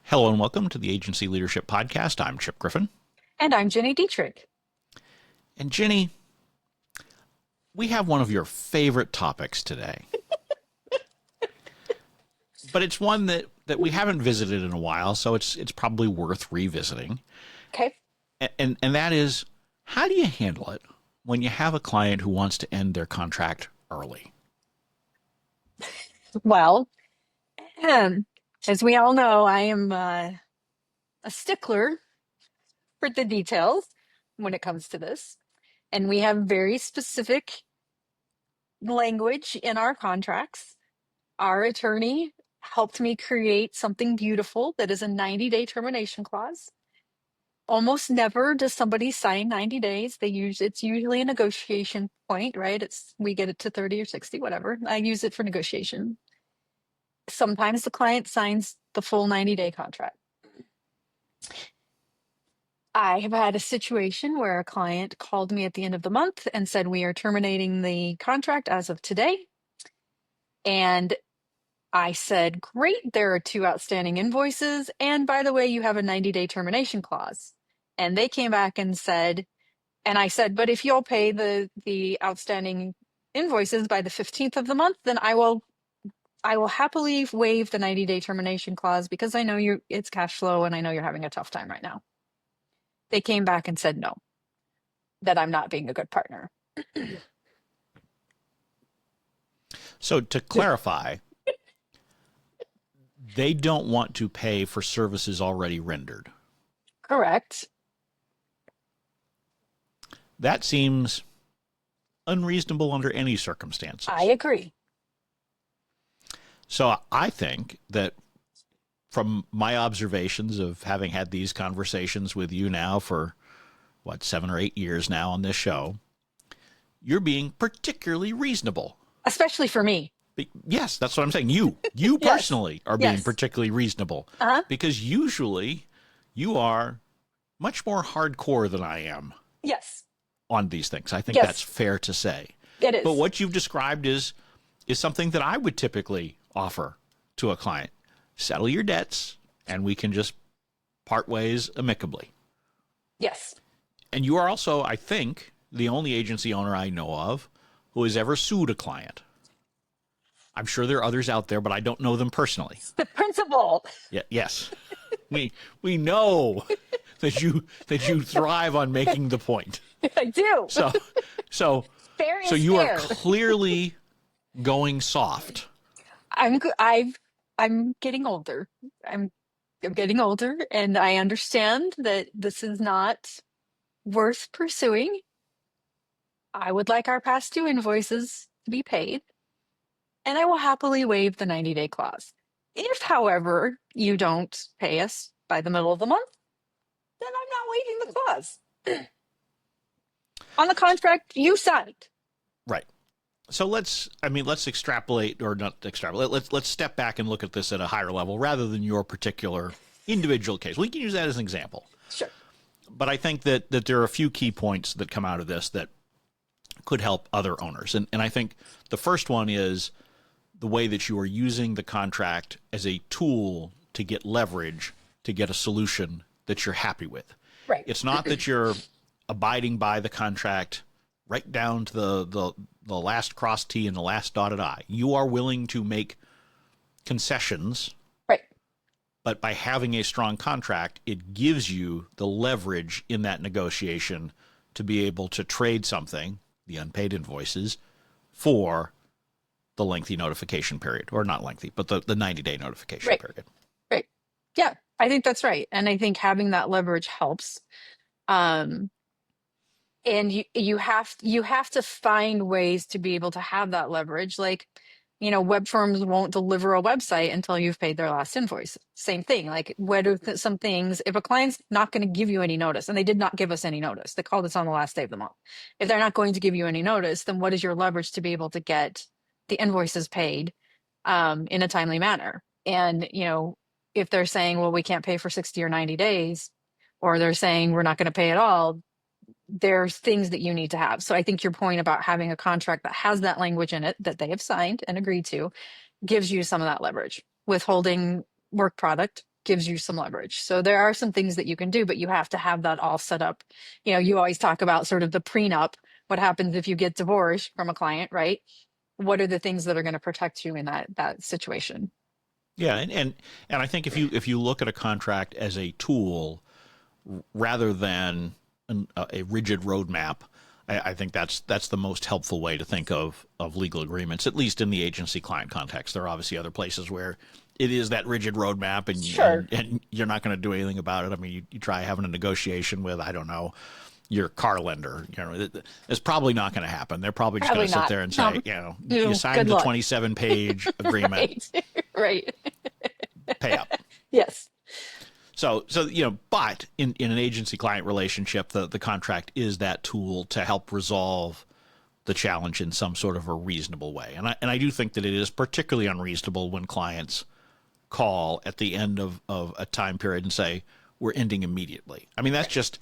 Hello and welcome to the Agency Leadership Podcast. I'm Chip Griffin. And I'm Jenny Dietrich. And Ginny, we have one of your favorite topics today. But it's one that we haven't visited in a while, so it's probably worth revisiting. Okay. And that is, how do you handle it when you have a client who wants to end their contract early? Well, um, as we all know, I am a stickler for the details when it comes to this. And we have very specific language in our contracts. Our attorney helped me create something beautiful that is a 90-day termination clause. Almost never does somebody sign 90 days. It's usually a negotiation point, right? We get it to 30 or 60, whatever. I use it for negotiation. Sometimes the client signs the full 90-day contract. I have had a situation where a client called me at the end of the month and said, we are terminating the contract as of today. And I said, great, there are 2 outstanding invoices. And by the way, you have a 90-day termination clause. And they came back and said, and I said, but if you'll pay the outstanding invoices by the 15th of the month, then I will happily waive the 90-day termination clause because I know it's cash flow and I know you're having a tough time right now. They came back and said no, that I'm not being a good partner. So to clarify, they don't want to pay for services already rendered. Correct. That seems unreasonable under any circumstances. I agree. So I think that from my observations of having had these conversations with you now for, 7 or 8 years now on this show, you're being particularly reasonable. Especially for me. Yes, that's what I'm saying. You yes. Personally are being particularly reasonable. Because usually you are much more hardcore than I am. Yes. On these things. I think that's fair to say. It is. But what you've described is something that I would typically offer to a client. Settle your debts, and we can just part ways amicably. Yes. And you are also, I think, the only agency owner I know of who has ever sued a client. I'm sure there are others out there, but I don't know them personally. The principal. Yeah, yes. we know that you thrive on making the point. I do. So you are clearly going soft. I'm getting older. I'm getting older, and I understand that this is not worth pursuing. I would like our past 2 invoices to be paid, and I will happily waive the 90-day clause. If, however, you don't pay us by the middle of the month, then I'm not waiving the clause. On the contract you signed. Right. So let's extrapolate, or not extrapolate. Let's step back and look at this at a higher level rather than your particular individual case. We can use that as an example. Sure. But I think that there are a few key points that come out of this that could help other owners. And I think the first one is the way that you are using the contract as a tool to get leverage, to get a solution that you're happy with. Right. It's not that you're abiding by the contract right down to the last crossed T and the last dotted I. You are willing to make concessions. Right. But by having a strong contract, it gives you the leverage in that negotiation to be able to trade something, the unpaid invoices, for the lengthy notification period. Or not lengthy, but the 90-day notification period. Right. Yeah, I think that's right. And I think having that leverage helps. And you have to find ways to be able to have that leverage. Like, web firms won't deliver a website until you've paid their last invoice. Same thing. Like, what are some things, if a client's not going to give you any notice, and they did not give us any notice, they called us on the last day of the month. If they're not going to give you any notice, then what is your leverage to be able to get the invoices paid in a timely manner? And, if they're saying, well, we can't pay for 60 or 90 days, or they're saying we're not going to pay at all, there's things that you need to have. So I think your point about having a contract that has that language in it that they have signed and agreed to gives you some of that leverage. Withholding work product gives you some leverage. So there are some things that you can do, but you have to have that all set up. You always talk about sort of the prenup. What happens if you get divorced from a client, right? What are the things that are going to protect you in that situation? Yeah, and I think if you look at a contract as a tool rather than a rigid roadmap, I think that's the most helpful way to think of legal agreements, at least in the agency client context. There are obviously other places where it is that rigid roadmap, and Sure. and you're not going to do anything about it. I mean, you try having a negotiation with, I don't know, your car lender. It's probably not going to happen. They're probably just going Probably to sit not. there and No. say, you signed Good the luck. 27-page agreement, Right. pay up. Yes. So but in an agency client relationship, the contract is that tool to help resolve the challenge in some sort of a reasonable way. And I do think that it is particularly unreasonable when clients call at the end of a time period and say, we're ending immediately. I mean, that's just,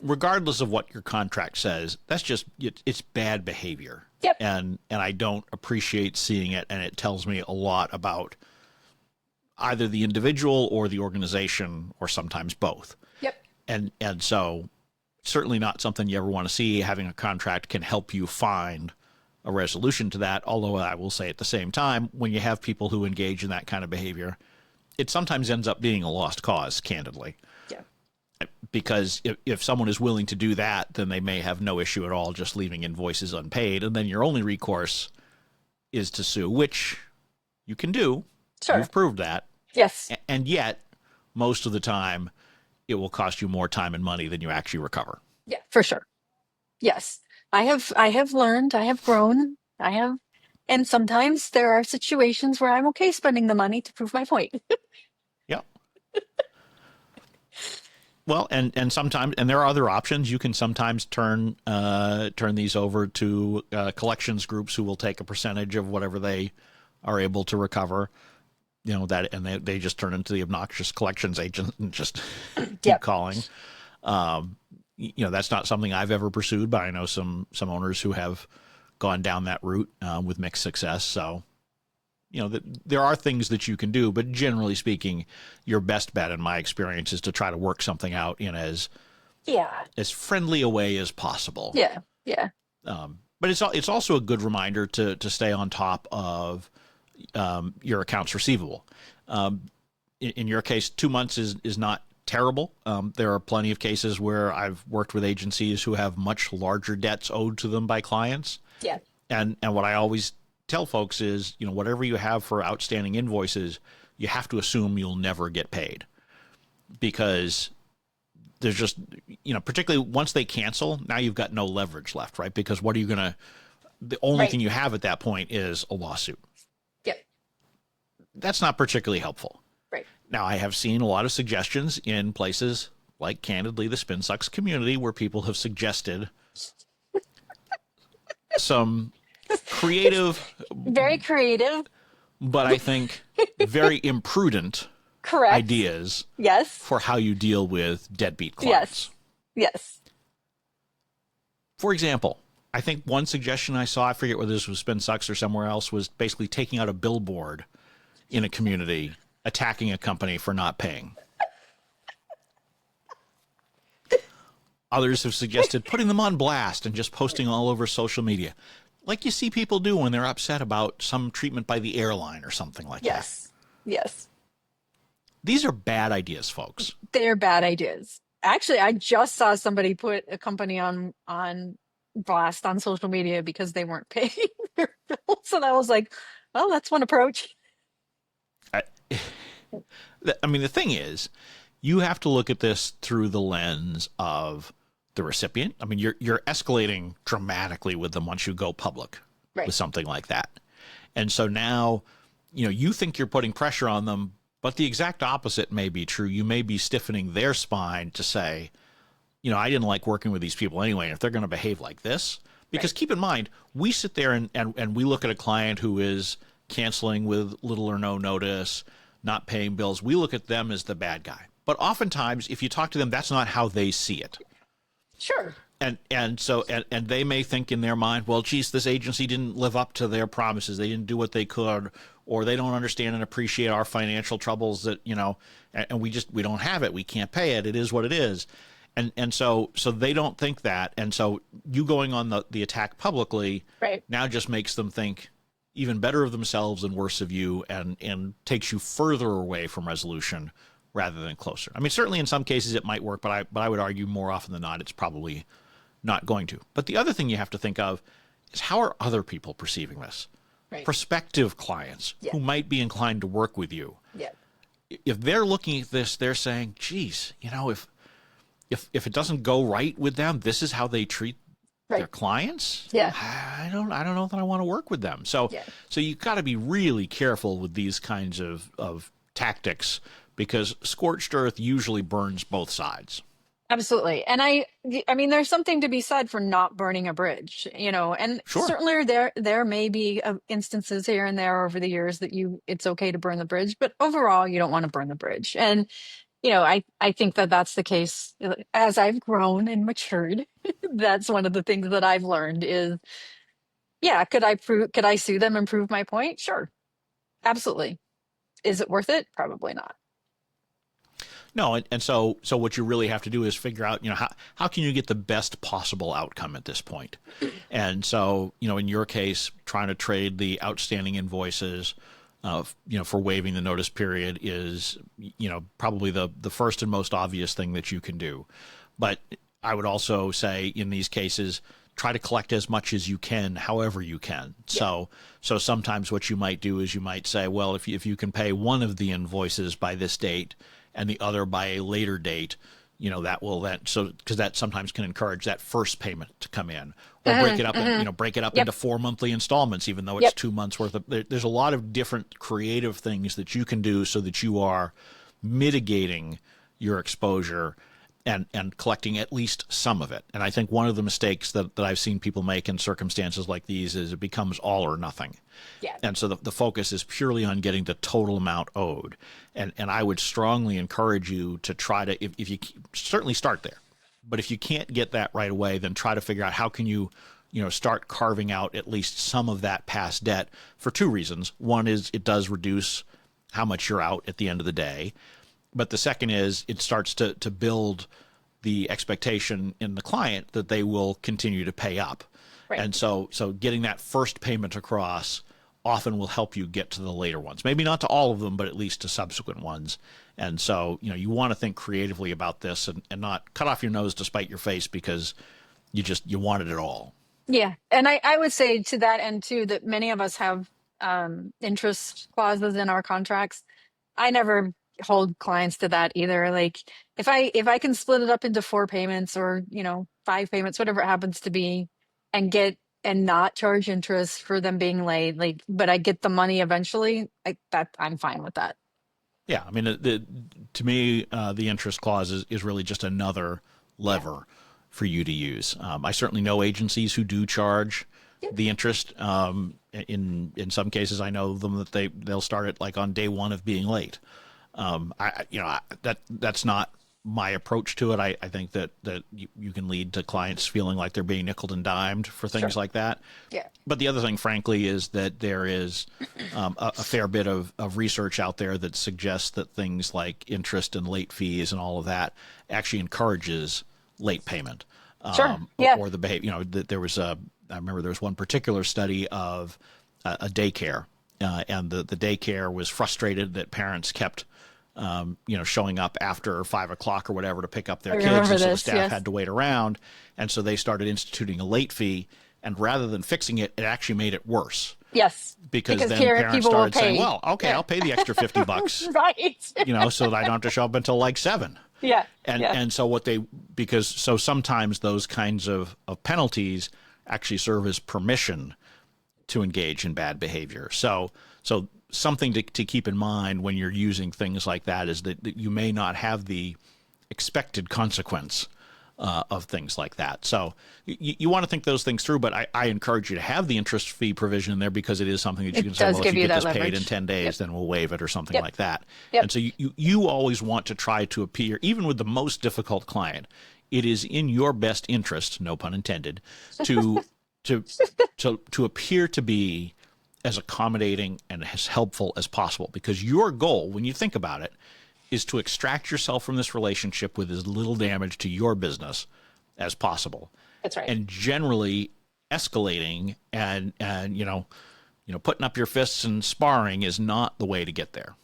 regardless of what your contract says, that's just, it's bad behavior. Yep. And I don't appreciate seeing it, and it tells me a lot about either the individual or the organization, or sometimes both. Yep. And so certainly not something you ever want to see. Having a contract can help you find a resolution to that. Although I will say at the same time, when you have people who engage in that kind of behavior, it sometimes ends up being a lost cause, candidly. Yeah. Because if someone is willing to do that, then they may have no issue at all just leaving invoices unpaid. And then your only recourse is to sue, which you can do. Sure. You've proved that. Yes. And yet, most of the time, it will cost you more time and money than you actually recover. Yeah, for sure. Yes. I have learned, I have grown, and sometimes there are situations where I'm okay spending the money to prove my point. Yeah. Well, and sometimes, and there are other options. You can sometimes turn these over to collections groups who will take a percentage of whatever they are able to recover. That, and they just turn into the obnoxious collections agent and just keep Yep. calling. That's not something I've ever pursued, but I know some owners who have gone down that route with mixed success. So, there are things that you can do, but generally speaking, your best bet, in my experience, is to try to work something out in as friendly a way as possible. Yeah. Yeah. But it's also a good reminder to stay on top of your accounts receivable. In your case, 2 months is not terrible. There are plenty of cases where I've worked with agencies who have much larger debts owed to them by clients. Yeah. And what I always tell folks is, whatever you have for outstanding invoices, you have to assume you'll never get paid, because there's just, particularly once they cancel, now you've got no leverage left, right? Because what are you going to, the only thing you have at that point is a lawsuit. Yep. That's not particularly helpful. Right. Now, I have seen a lot of suggestions in places like, candidly, the Spin Sucks community, where people have suggested some creative, Very creative. but I think very imprudent Correct. ideas Yes. for how you deal with deadbeat clients. Yes. For example, I think one suggestion I saw, I forget whether this was Spin Sucks or somewhere else, was basically taking out a billboard in a community attacking a company for not paying. Others have suggested putting them on blast and just posting all over social media, like you see people do when they're upset about some treatment by the airline or something like that. Yes. These are bad ideas, folks. They're bad ideas. Actually, I just saw somebody put a company on blast on social media because they weren't paying their bills, and I was like, well, that's one approach. I mean, the thing is, you have to look at this through the lens of the recipient. I mean, you're escalating dramatically with them once you go public with something like that. And so now, you think you're putting pressure on them, but the exact opposite may be true. You may be stiffening their spine to say, I didn't like working with these people anyway, and if they're going to behave like this, because keep in mind, we sit there and we look at a client who is canceling with little or no notice, not paying bills. We look at them as the bad guy. But oftentimes, if you talk to them, that's not how they see it. Sure. And so they may think in their mind, well, geez, this agency didn't live up to their promises. They didn't do what they could, or they don't understand and appreciate our financial troubles that, and we don't have it. We can't pay it. It is what it is. And so they don't think that. And so you going on the attack publicly Right. now just makes them think even better of themselves and worse of you, and takes you further away from resolution rather than closer. I mean, certainly in some cases it might work, but I would argue more often than not it's probably not going to. But the other thing you have to think of is, how are other people perceiving this? Right. Prospective clients who might be inclined to work with you. Yeah. If they're looking at this, they're saying, geez, if it doesn't go right with them, this is how they treat their clients. Yeah. I don't know that I want to work with them. So you got to be really careful with these kinds of tactics, because scorched earth usually burns both sides. Absolutely. And I mean, there's something to be said for not burning a bridge, and certainly there may be instances here and there over the years that it's okay to burn the bridge, but overall you don't want to burn the bridge. And I think that that's the case as I've grown and matured. That's one of the things that I've learned is, could I sue them and prove my point? Sure. Absolutely. Is it worth it? Probably not. No, and so what you really have to do is figure out, how can you get the best possible outcome at this point? And so, in your case, trying to trade the outstanding invoices, for waiving the notice period is, probably the first and most obvious thing that you can do. But I would also say in these cases, try to collect as much as you can, however you can. Yeah. So sometimes what you might do is you might say, well, if you can pay one of the invoices by this date and the other by a later date, that will because that sometimes can encourage that first payment to come in, or break it up into 4 monthly installments, even though it's 2 months worth of. There's a lot of different creative things that you can do so that you are mitigating your exposure and collecting at least some of it. And I think one of the mistakes that I've seen people make in circumstances like these is it becomes all or nothing. Yeah. And so the focus is purely on getting the total amount owed. And I would strongly encourage you to try to, if you certainly start there, but if you can't get that right away, then try to figure out how can you start carving out at least some of that past debt, for two reasons. One is it does reduce how much you're out at the end of the day. But the second is it starts to build the expectation in the client that they will continue to pay up. Right. And so getting that first payment across often will help you get to the later ones. Maybe not to all of them, but at least to subsequent ones. And so, you want to think creatively about this and not cut off your nose to spite your face because you wanted it all. Yeah. And I would say to that end too, that many of us have interest clauses in our contracts. I never hold clients to that either. Like if I can split it up into 4 payments or 5 payments, whatever it happens to be, and not charge interest for them being late, but I get the money eventually, I'm fine with that. Yeah, I mean, to me, the interest clause is really just another lever for you to use. I certainly know agencies who do charge the interest. In some cases, I know them that they'll start it like on day one of being late. That's not my approach to it. I think that you can lead to clients feeling like they're being nickeled and dimed for things like that. Yeah. But the other thing, frankly, is that there is a fair bit of research out there that suggests that things like interest and late fees and all of that actually encourages late payment. Or the behavior. There was I remember there was one particular study of a daycare, and the daycare was frustrated that parents kept showing up after 5 o'clock or whatever to pick up their kids, and so the staff had to wait around, and so they started instituting a late fee, and rather than fixing it, it actually made it worse. Yes, because then parents started saying, "Well, okay, I'll pay the extra $50, right? So that I don't have to show up until like 7." Yeah, and so so sometimes those kinds of penalties actually serve as permission to engage in bad behavior. So something to keep in mind when you're using things like that is that you may not have the expected consequence of things like that. So you want to think those things through, but I encourage you to have the interest fee provision in there because it is something that you can say, well, if you get this paid in 10 days, then we'll waive it or something like that. And so you always want to try to appear, even with the most difficult client, it is in your best interest, no pun intended, to appear to be as accommodating and as helpful as possible, because your goal, when you think about it, is to extract yourself from this relationship with as little damage to your business as possible. That's right. And generally escalating and putting up your fists and sparring is not the way to get there.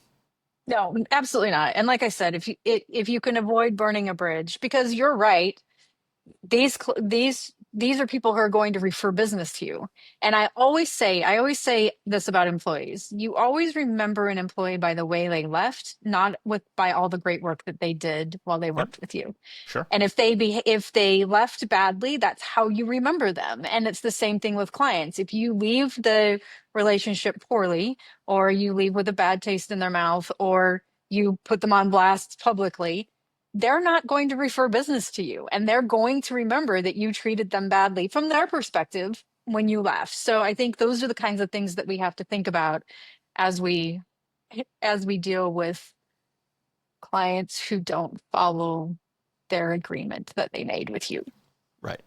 No, absolutely not. And like I said, if you can avoid burning a bridge, because you're right, these are people who are going to refer business to you. And I always say this about employees: you always remember an employee by the way they left, not by all the great work that they did while they Yep, worked with you. sure. And if they left badly, that's how you remember them. And it's the same thing with clients. If you leave the relationship poorly, or you leave with a bad taste in their mouth, or you put them on blast publicly, they're not going to refer business to you. And they're going to remember that you treated them badly from their perspective when you left. So I think those are the kinds of things that we have to think about as we deal with clients who don't follow their agreement that they made with you. Right.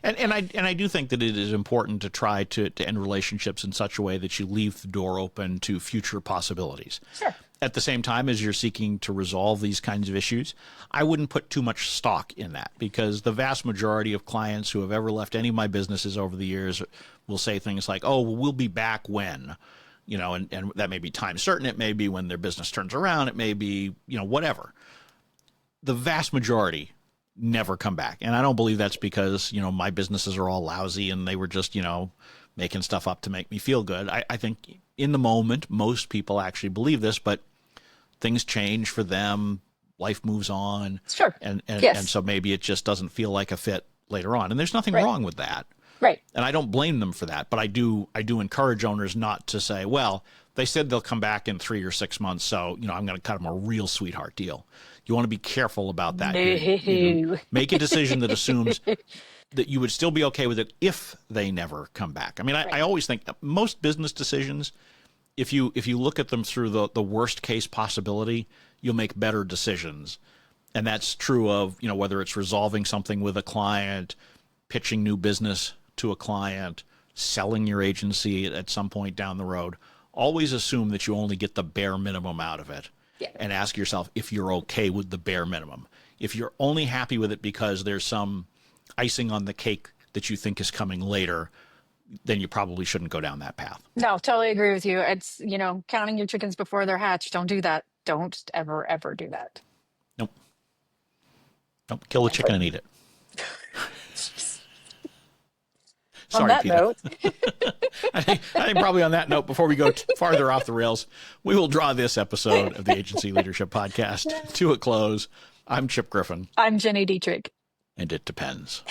And I do think that it is important to try to end relationships in such a way that you leave the door open to future possibilities. Sure. At the same time as you're seeking to resolve these kinds of issues, I wouldn't put too much stock in that, because the vast majority of clients who have ever left any of my businesses over the years will say things like, oh, well, we'll be back when, and that may be time certain. It may be when their business turns around. It may be, whatever. The vast majority never come back. And I don't believe that's because, my businesses are all lousy and they were just, making stuff up to make me feel good. I think in the moment, most people actually believe this, but things change for them. Life moves on. Sure. And so maybe it just doesn't feel like a fit later on. And there's nothing wrong with that. Right. And I don't blame them for that. But I do encourage owners not to say, well, they said they'll come back in 3 or 6 months, so, I'm going to cut them a real sweetheart deal. You want to be careful about that. No. Make a decision that assumes that you would still be okay with it if they never come back. I mean, I always think that most business decisions, if you look at them through the worst case possibility, you'll make better decisions. And that's true of, whether it's resolving something with a client, pitching new business to a client, selling your agency at some point down the road. Always assume that you only get the bare minimum out of it. Yeah. And ask yourself if you're okay with the bare minimum. If you're only happy with it because there's some icing on the cake that you think is coming later, then you probably shouldn't go down that path. No, totally agree with you. It's, counting your chickens before they're hatched. Don't do that. Don't ever, ever do that. Nope. Don't kill the chicken and eat it. Sorry, on that Peter. note. I think probably on that note, before we go farther off the rails, we will draw this episode of the Agency Leadership Podcast to a close. I'm Chip Griffin. I'm Jenny Dietrich. And it depends.